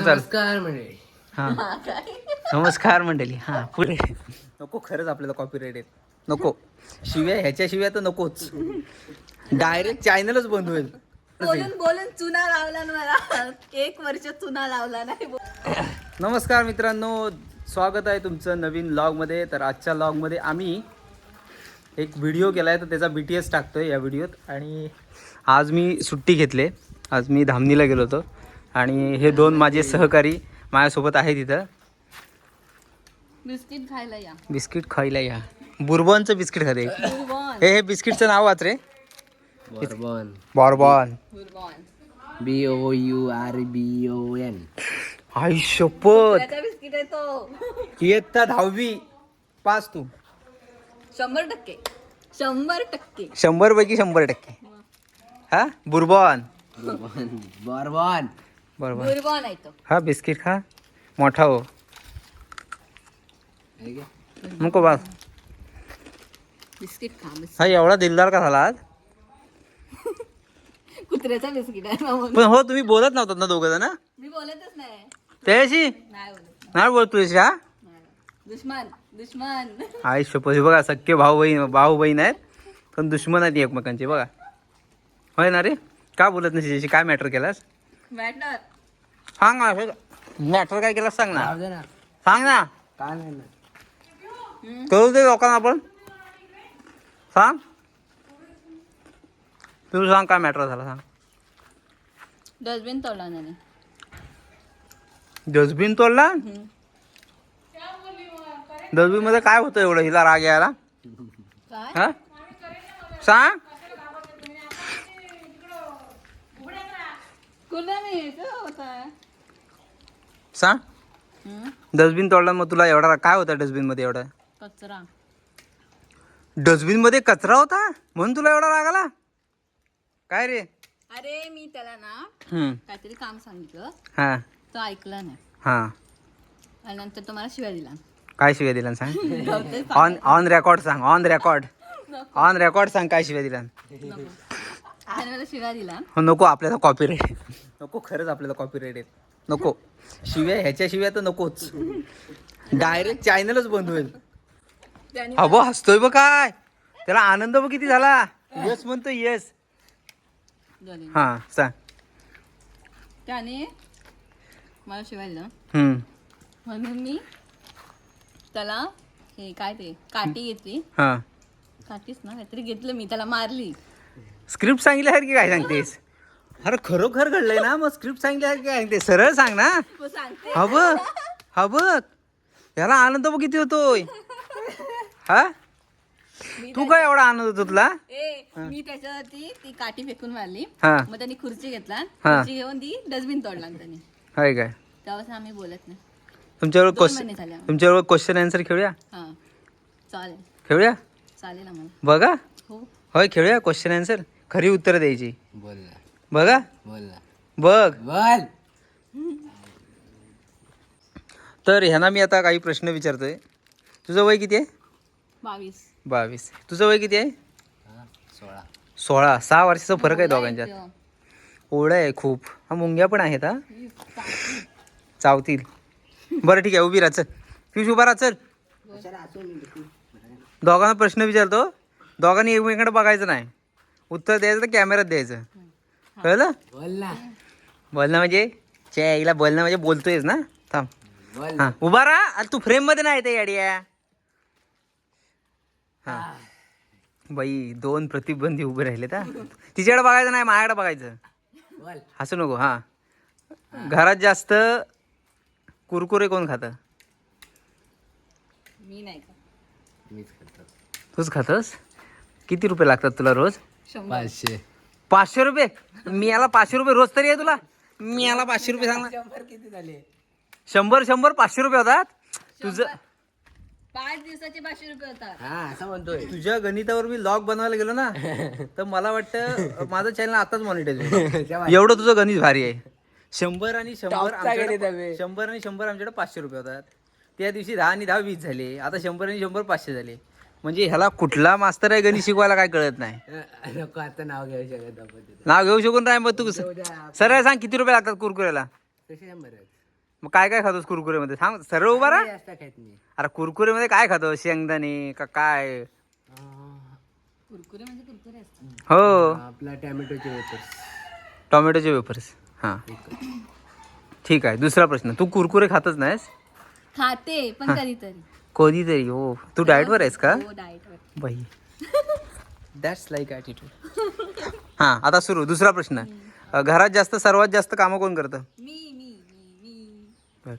नमस्कार मंडळी. हा नमस्कार मंडळी. हा पुढे नको, खरंच आपल्याला कॉपीराइट येत नको. ह्याच्या शिवाय तर नकोच. डायरेक्ट चॅनलच बंद होईल. बोलून बोलून चुना लावला ना मला. 1 वर्ष चुना लावला नाही. नमस्कार मित्रांनो, स्वागत आहे तुमचं नवीन व्लॉगमध्ये. तर आजच्या व्लॉगमध्ये आम्ही एक व्हिडिओ केला आहे, तर त्याचा BTS टाकतोय या व्हिडिओत. आणि आज मी सुट्टी घेतले. आज मी धामणीला गेलो होतो आणि हे दोन माझे सहकारी माझ्यासोबत आहे तिथं. बिस्किट खायला या. बिस्किट खायला या. बुरबॉनचं बिस्किट खाते. हे बिस्किटचं नाव वाच रे. बॉर्बन. बॉर्बॉन. BOURBON. आई शपथ. बिस्किट आहे तो. इयत्ता 10वी पास तू. 100%. 100%. 100 पैकी 100%. हा बुरबॉन. बॉर्बन. बरोबर. बुरबॉन आहे तो. हा बिस्किट खा, मोठा हो. नको बस. बिस्किट खा. हा एवढा दिलदार का झाला आज? कुत्र्याचा बिस्किट आहे मामा. पण हो, तुम्ही बोलत नव्हतात ना दोघं जण? मी बोलतच नाही. त्याशी नाही बोलत. नाही बोलत तुझ्याशी. हा नाही. दुश्मन दुश्मन. आई शपथ. हे बघा, सख्खे भाऊ बहीण आहेत, पण दुश्मन आहेत एकमेकांचे. बघा होय ना रे. का बोलत नाही तिच्याशी? काय मॅटर केलास? मॅटर सांग ना. मॅटर काय केलास सांग ना. राहू दे ना. सांग ना. काय नाही ना. कळू दे लोकांना आपण. सांग. तू सांग काय मॅटर झाला. सांग. डस्टबिन तोडला नाही. डस्टबिन तोडला? डस्टबिन मध्ये काय होतं एवढं हिला राग यायला? काय? हा सांग. कुठला मी होता. सांग. डस्टबिन तोडला, मग तुला एवढा काय होता डस्टबिन मध्ये? एवढा कचरा. डस्टबिन मध्ये कचरा होता म्हणून तुला एवढा राग आला? काय रे? अरे मी त्याला ना काहीतरी काम सांगितलं, हा तो ऐकला नाही हा. आणि नंतर तो मला शिव्या दिला. काय शिव्या दिला सांग. ऑन रेकॉर्ड सांग. ऑन रेकॉर्ड सांग काय शिव्या दिला. त्याने मला शिव्या दिला. नको, आपल्याला कॉपीराइट नको. खरंच आपल्याला कॉपीराइट येत नको. ह्याच्या शिवाय तर नकोच. डायरेक्ट चॅनलच बंद होईल. त्याने अबो हसतोय बघ काय. त्याला आनंद बघ किती झाला. यस म्हणतो यस. झाली. हा सांग. त्याने मला शिव्या दिला हम्म म्हणून मी त्याला हे काय ते काठी घेतली. हा. काठीच ना काहीतरी घेतलं, मी त्याला मारली. स्क्रिप्ट सांगितल्यासारखी काय सांगतेस? अरे खरोखर घडलंय ना, मग स्क्रिप्ट सांगितल्यासारखी काय सांगते? सरळ सांग ना. हो, सांगते. हा बघ याला आनंद बघ किती होतोय. हा तू काय एवढा आनंद होतो तुला? मी त्याच्यावरती ती काठी फेकून मारली. हा. मग त्यांनी खुर्ची घेतला. हा. खुर्ची घेऊन ती डस्टबिन तोडला त्यांनी. हाय काय? तेव्हापासून आम्ही बोलत नाही. तुमच्यावर 2 महिने झाले आम्हाला. तुमच्यावर क्वेश्चन आन्सर खेळूया. हा चालेल खेळूया आम्हाला. बघा. हो. होय खेळूया. क्वेश्चन आन्सर, खरी उत्तर द्यायची. बोल ना. बघा बोल ना. बघ. बोल. तर ह्यांना मी आता काही प्रश्न विचारतोय. तुझं वय किती आहे? 22. तुझं वय किती आहे? 16. 16. 6 वर्षाचा फरक आहे दोघांच्यात. ओढ आहे खूप. हा मुंग्या पण आहेत. हा चावतील. बरं ठीक आहे, उभी राहा. चल पियुष उभा राहा. चल. दोघांना प्रश्न विचारतो. दोघांनी एकमेकांकडे बघायचं नाही. उत्तर द्यायचं तर कॅमेऱ्यात द्यायचं. कळलं? बोल ना. बोलणं म्हणजे हिला बोलणं म्हणजे बोलतोयच ना. थांब. बोल. हा उभा राहा. अरे तू फ्रेम मध्ये नाही येते याडिया. हा बाई 2 प्रतिबंधी उभे राहिले. का तिच्याकडे बघायचं नाही, माझ्याकडे बघायचं. बोल. हसू नको. हा घरात जास्त कुरकुरे कोण खातं? मी नाही का. मीच करतो. तूच खातस? किती रुपये लागतात तुला रोज? 100. 500 रुपये? मी याला 500 रुपये रोज तरी आहे तुला? मी याला 500 रुपये सांग ना. 100 किती झाले? 100 500 रुपये होतात तुझं. 5 दिवसाचे 500 रुपये होतात. हा असं म्हणतोय. तुझ्या गणितावर मी लॉग बनवायला गेलो ना, तर मला वाटतं माझं चॅनल आताच मॉनिटाईज होईल. एवढं तुझं गणित भारी आहे. 100 आणि 100 आमच्याकडे 100 आणि 100 आमच्याकडे 500 रुपये होतात. त्या दिवशी 10 आणि 10 20 झाले. आता 100 आणि 100 500 झाले. म्हणजे ह्याला कुठला मास्तर आहे गणित शिकवायला काय कळत नाही. नको आता नाव घेऊ शकत आपण तिथं. नाव घेऊ शकून राह. मग तू सरळ सांग किती रुपये लागतात कुरकुऱ्याला? कसे 100 आहेत? मग काय काय खातोस कुरकुरेमध्ये सांग सर्व उभा राहा. जास्त खात नाही. अरे कुरकुरेमध्ये काय खातो शेंगदाणे का काय? कुरकुरे म्हणजे कुरकुरे असतात. हो आपला टॅमॅटोचे वेपर्स. टोमॅटोचे वेफर्स. हां ठीक आहे. दुसरा प्रश्न, तू कुरकुरे खातच नाहीस? खाते पण कधीतरी. कधीतरी. हो तू डाएटवर आहेस का? हो डाएटवर. बाई दॅट्स लाईक ॲटिट्यूड. हां आता सुरू. दुसरा प्रश्न, घरात सर्वात जास्त कामं कोण करतं? मी मी मी मी बघ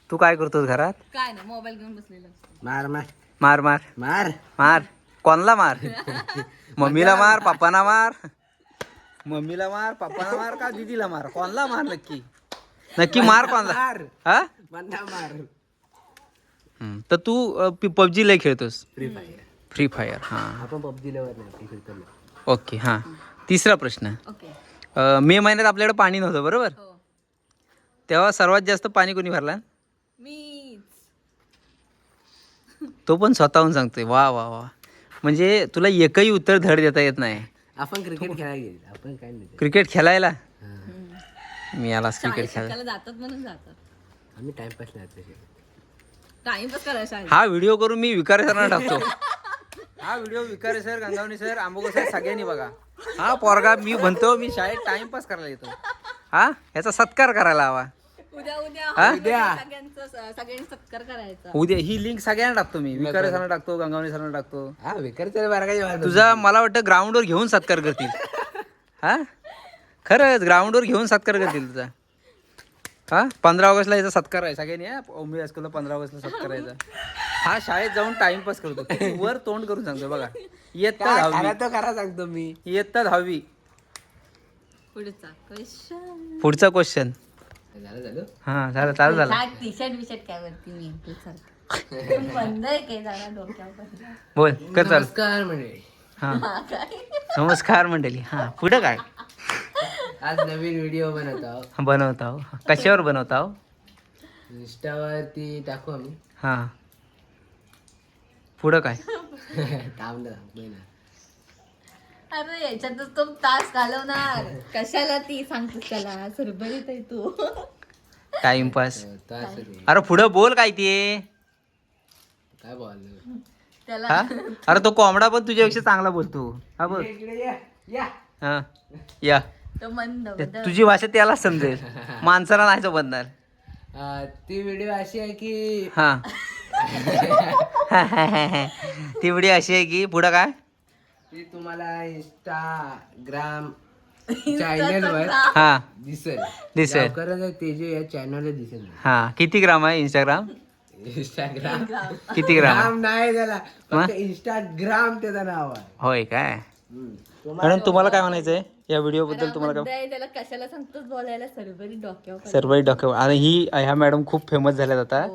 तू काय करतोस घरात? काय नाही मोबाईल घेऊन बसलेलो असतो. मार मार मार मार मार. मार. कोणला मार? मम्मीला मार, पप्पाना मार. मम्मीला मार, पप्पाना मार का दीदीला मार? कोणला मार नक्की? नक्की मार कोणला? मार. हा बंदा मार. तर तू पबजी लय खेळतोस? Free fire. Free fire. हां आपण पबजी लेवर नाही खेळतो. ओके. हां तिसरा प्रश्न, ओके. मे महिन्यात आपल्याकडे पाणी नव्हतं बरोबर? हो तेव्हा सर्वात जास्त पाणी कोणी भरला? मीच. तो पण स्वतःहून सांगतोय. वा वा वा. म्हणजे तुला एकही उत्तर धड देता येत नाही. आपण क्रिकेट खेळायला गेलो. आपण काय नाही. क्रिकेट खेळायला? हा. मी यालाच क्रिकेट खेळायला. शाळेत जातात म्हणून जातात. आम्ही टाइमपास नाही तसे. टाइमपास करायला शाळेत. हा व्हिडिओ करून मी विकारे सरांना टाकतो. हा व्हिडिओ विकारे सर, गंगावणी सर, आंबोगर सर सगळ्यांनी बघा. हा पोरगा मी म्हणतो मी शाळेत टाइमपास करायला येतो. हा याचा सत्कार करायला हवा. उद्या हा? उद्या सगळ्यांनी सत्कार करायचा. उद्या ही लिंक सगळ्यांना टाकतो मी. विकारे सरांना टाकतो, गंगावणी सरांना टाकतो. हा विकायचं बारा. तुझा मला वाटतं ग्राउंडवर घेऊन सत्कार करतील. हा खरंच ग्राउंडवर घेऊन सत्कार करतील तुझा. हा 15 ऑगस्टला याचा सत्कार आहे सगळ्यांनी. ओमी हायस्कूलला 15 ऑगस्टला सत्कार आहे. हा शाळेत जाऊन टाइमपास करतो. किती वर तोंड करून सांगतो बघा. इयत्ता 10वी. तो करा सांगतो मी. इयत्ता 10वी. पुढचा क्वेश्चन. पुढचा क्वेश्चन. झालं. हा झालं चालू झालं. टी शर्ट बिशर्ट काय वरती मी सारखं बंद आहे काय जरा डोक्यावर. बोल कर चाल. नमस्कार म्हणजे हा नमस्कार मंडळी. हा पुढं काय आज नवीन व्हिडिओ बनवतो. बनवता हो? कशावर बनवता हो? इंस्टावरती टाकू आम्ही. हा पुढं काय? थांबलं ना. अरे याच्यातच तो तास घालवणार. कशाला ती सांगतोस त्याला? सरबरीत आहे तू. टाइमपास. तो असं ते. अरे पुढं बोल काय ते. काय बोललो. त्याला हा अरे तो कोंबडा पण तुझ्यापेक्षा चांगला बोलतो. हा बोल. हा या तो मंद तुझी भाषा त्याला समजेल, माणसाला नाही समजणार. ती व्हिडिओ अशी आहे की हा ती व्हिडिओ अशी आहे की पुढं काय? ती तुम्हाला इंस्टाग्राम चॅनलवर हा दिसेल. दिसेल. लवकरच तेजे या चॅनलवर दिसेल. हा किती ग्राम आहे इंस्टाग्राम? इंस्टाग्राम किती ग्राम? ग्राम नाही त्याला, फक्त इंस्टाग्राम त्याचं नाव आहे. होय काय? तुम्हाला मॅडम तुम्हाला काय म्हणायचंय या व्हिडिओ बद्दल? तुम्हाला काय? त्याला कशाला सांगतोस बोलायला? सरबरी डोक्यावर. सर्व डॉक्युमेंट. आणि ह्या मॅडम खूप फेमस झाल्यात आता.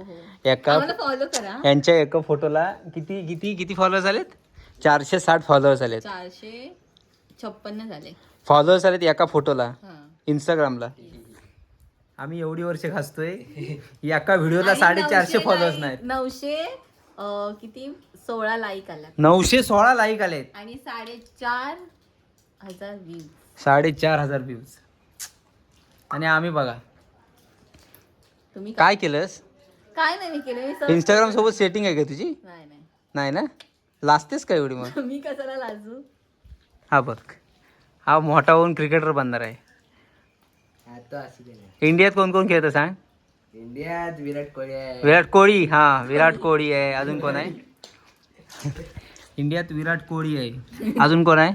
एका आम्हाला फॉलो करा. यांच्या एका फोटोला किती किती किती फॉलोअर्स झालेत? 460 फॉलोअर्स झालेत. 456 झाले फॉलोअर्स आलेत एका फोटोला हा. इंस्टाग्रामला. आम्ही एवढी वर्ष घासतोय एका व्हिडिओला 450 फॉलोअर्स नाहीत. 900 किती 16 लाईक आला 916 लाईक आलेत आणि 4,500 व्ह्यूज. 4,500 व्ह्यूज. आणि आम्ही बघा तुम्ही काय केलंस? काय नाही मी केलं. मी इंस्टाग्राम सोबत सेटिंग आहे का तुझी? नाही नाही ना? लाजतेस का एवढी मग? मी कशाला लाजू? हा बघ हा मोठा होऊन क्रिकेटर बनणार आहे. आता असं नाही. इंडियात कोण कोण खेळतं सांग? इंडियात विराट कोहली आहे. विराट कोहली. हा विराट कोहली आहे. अजून कोण आहे? इंडियात विराट कोहली आहे. अजून कोण आहे?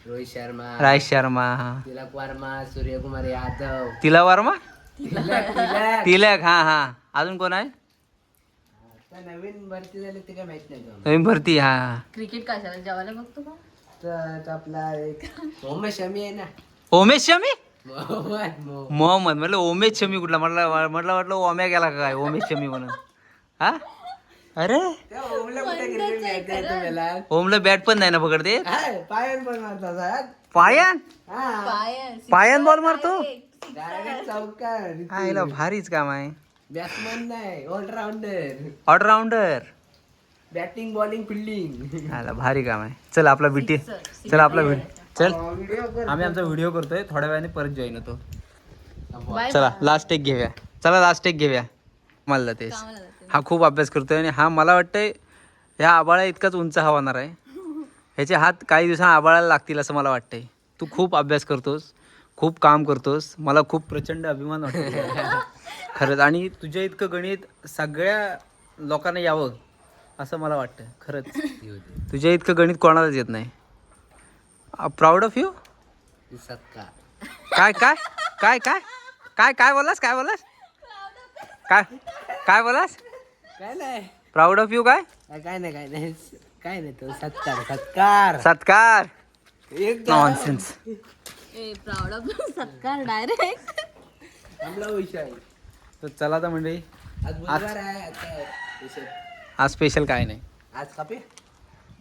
रोहित शर्मा, राज शर्मा. हा तिलक वर्मा, सूर्यकुमार यादव, तिला वर्मा, तिलक. तिलक. हा हा अजून कोण आहे? आता नवीन भरती झाली ते काय माहित नाही तुला. नवीन भरती. हा क्रिकेट कशाला जेवायला बघतो का? तर आपला एक मोहम्मद शमी आहे ना. उमेश शमी. मोहम्मद मोहम्मद म्हटलं उमेश शमी कुठला? म्हटलं ओम्या गेला का काय उमेश शमी म्हणून? हा अरे त्या ओमला कुठे क्रिकेट माहिती आहे तुम्हाला? ओमला बॅट पण नाही ना पकडते. हाय, पायान पण मारता साहेब. पायान हा पायान बॉल मारतो. डायरेक्ट चौकार. हा याला भारीच काम आहे. बॅट्समन नाही, allrounder. Allrounder. Batting bowling fielding. हाला भारी काम आहे. चल आपला बीटी. चल आपला चल आम्ही आमचा व्हिडिओ करतोय. थोड्या वेळाने परत जॉईन होतो. बाय चला लास्ट एक घेऊया. चला लास्ट एक घेऊया. मला जातेस. कामाला जाते. हा खूप अभ्यास करतोय आणि हा मला वाटतंय ह्या आबाळा इतकाच उंच हा होणार आहे. ह्याचे हात काही दिवसांनी आबाळाला लागतील असं मला वाटतंय. तू खूप अभ्यास करतोस, खूप काम करतोस, मला खूप प्रचंड अभिमान वाटतो खरंच. आणि तुझ्या इतकं गणित सगळ्या लोकांना यावं असं मला वाटतं खरंच. तुझ्या इतकं गणित कोणालाच येत नाही. Proud of you. सत्कार. काय काय काय काय काय काय बोलास काय बोलास काय काय बोलास काय नाही प्राऊड ऑफ यू काय काय नाही काय नाही काय नाही तो सत्कार सत्कार सत्कार एकदम नॉनसेन्स. ए प्राऊड ऑफ सत्कार डायरेक्ट. आपला विषय. तर चला तर मंडळी आज बुधवार आहे आता विषय. आज स्पेशल काय नाही. आज कापे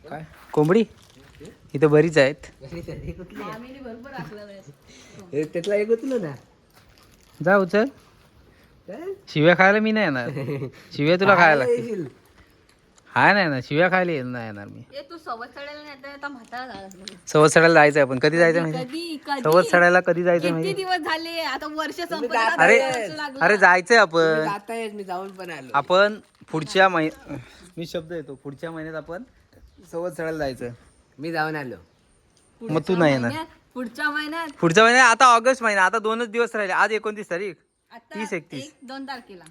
काय कोंबडी इथं बरीच आहेत. कुठली आम्ही भरपूर राखलं त्यातला एक होतलो ना. जा उचल. काय? शिव्या खायला मी नाही येणार. शिव्या तुला खायला लागतील. येशील. हाय नाही ना शिव्या खायला नाही येणार मी. ए तू सवत चढायला नाही तर आता म्हातारा झाला. सवत चढायला जायचं आपण. कधी जायचं माहिती? कधी कधी सवत चढायला कधी जायचं किती माहिती? दिवस झाले आता वर्ष संपत जात अरे वर्ष लागलं. अरे जायचंय तुम्ही आपण. जातायच मी जाऊन पण आलो. आपण पुढच्या मी शब्द येतो पुढच्या महिन्यात आपण सवत चढायला जायचं. मी जाऊन आलो. मग तू नाही येणार. पुढच्या महिन्यात पुढच्या महिन्यात आता ऑगस्ट महिना आता 2च दिवस राहिले. आज 29 तारीख. आता 30-31. 1-2 तारखेला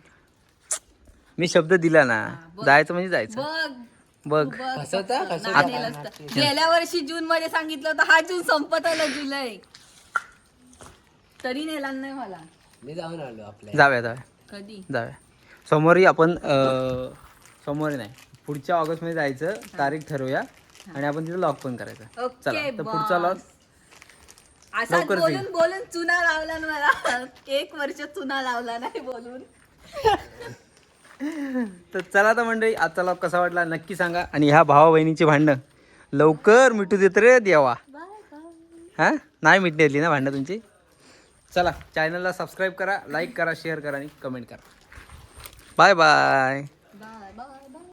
मी शब्द दिला ना. जायचं म्हणजे जायचं. बघ बघ फसवता? नाही नेलं असतं. गेल्या वर्षी जून मध्ये सांगितलं होतं हा जून संपत आला जुलै तरी नेला नाही मला. मी जाऊन आलो आपल्या. जाऊया कधी सोमवारी आपण सोमवारी नाही पुढच्या ऑगस्ट मध्ये जायचं. तारीख ठरवूया आणि आपण तिथं लॉक पण करायचं. चला ओके तर पुढचा लॉक असा लवकरच बोलून येईल. बोलून चुना लावला ना मला. 1 वर्ष चुना लावला नाही बोलून. तर चला तर मंडळी आजचा लॉक कसा वाटला नक्की सांगा. आणि ह्या भावा बहिणीची भांडणं लवकर मिटू देत रे देवा. हा नाही मिटली ना भांडणं तुमची. चला चॅनलला सबस्क्राईब करा, लाईक करा, शेअर करा आणि कमेंट करा. Bye bye. Bye bye.